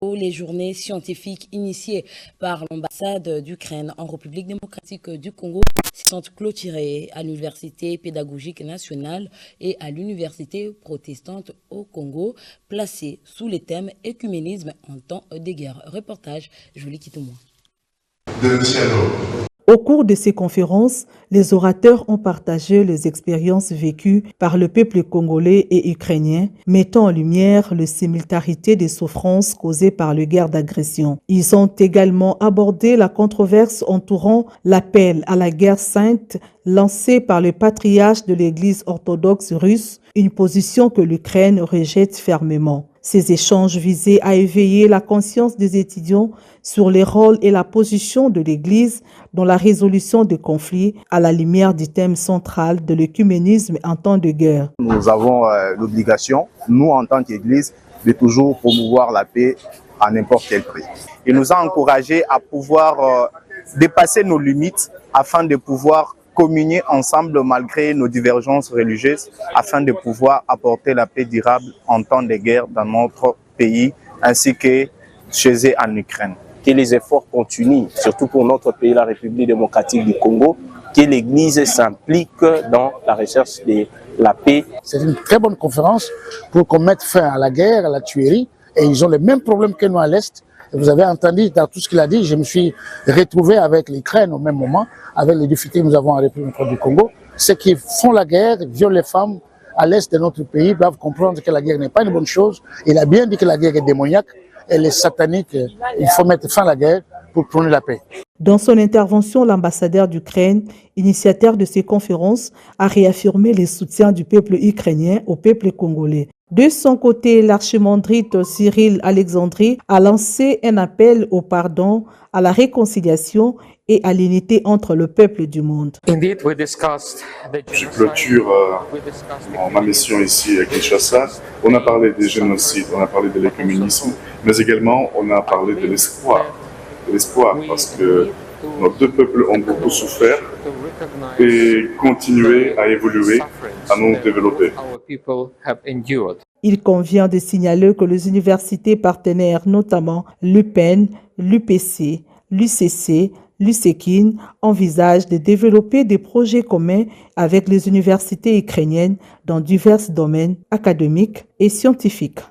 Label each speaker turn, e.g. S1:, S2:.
S1: Les journées scientifiques initiées par l'ambassade d'Ukraine en République démocratique du Congo sont clôturées à l'Université pédagogique nationale et à l'Université protestante au Congo, placées sous les thèmes écuménisme en temps de guerre. Reportage Jolie Kitoumoua.
S2: Au cours de ces conférences, les orateurs ont partagé les expériences vécues par le peuple congolais et ukrainien, mettant en lumière la similarité des souffrances causées par les guerres d'agression. Ils ont également abordé la controverse entourant l'appel à la guerre sainte lancé par le patriarche de l'Église orthodoxe russe, une position que l'Ukraine rejette fermement. Ces échanges visaient à éveiller la conscience des étudiants sur les rôles et la position de l'Église dans la résolution des conflits à la lumière du thème central de l'œcuménisme en temps de guerre.
S3: Nous avons l'obligation, nous en tant qu'Église, de toujours promouvoir la paix à n'importe quel prix. Il nous a encouragés à pouvoir dépasser nos limites afin de pouvoir communier ensemble malgré nos divergences religieuses afin de pouvoir apporter la paix durable en temps de guerre dans notre pays ainsi que chez eux en Ukraine.
S4: Que les efforts continuent, surtout pour notre pays, la République démocratique du Congo, que l'Église s'implique dans la recherche de la paix.
S5: C'est une très bonne conférence pour qu'on mette fin à la guerre, à la tuerie, et ils ont les mêmes problèmes que nous à l'Est. Vous avez entendu dans tout ce qu'il a dit, je me suis retrouvé avec l'Ukraine au même moment, avec les difficultés que nous avons en République du Congo. Ceux qui font la guerre, violent les femmes à l'Est de notre pays, doivent comprendre que la guerre n'est pas une bonne chose. Il a bien dit que la guerre est démoniaque, elle est satanique. Il faut mettre fin à la guerre pour prôner la paix.
S2: Dans son intervention, l'ambassadeur d'Ukraine, initiateur de ces conférences, a réaffirmé les soutiens du peuple ukrainien au peuple congolais. De son côté, l'archimandrite Cyril Alexandrie a lancé un appel au pardon, à la réconciliation et à l'unité entre le peuple du monde.
S6: Je clôture ma mission ici à Kinshasa. On a parlé des génocides, on a parlé de l'œcuménisme, mais également on a parlé de l'espoir. Parce que nos deux peuples ont beaucoup souffert et continuer à évoluer, à nous développer.
S2: Il convient de signaler que les universités partenaires, notamment l'UPEN, l'UPC, l'UCC, l'USEKIN, envisagent de développer des projets communs avec les universités ukrainiennes dans divers domaines académiques et scientifiques.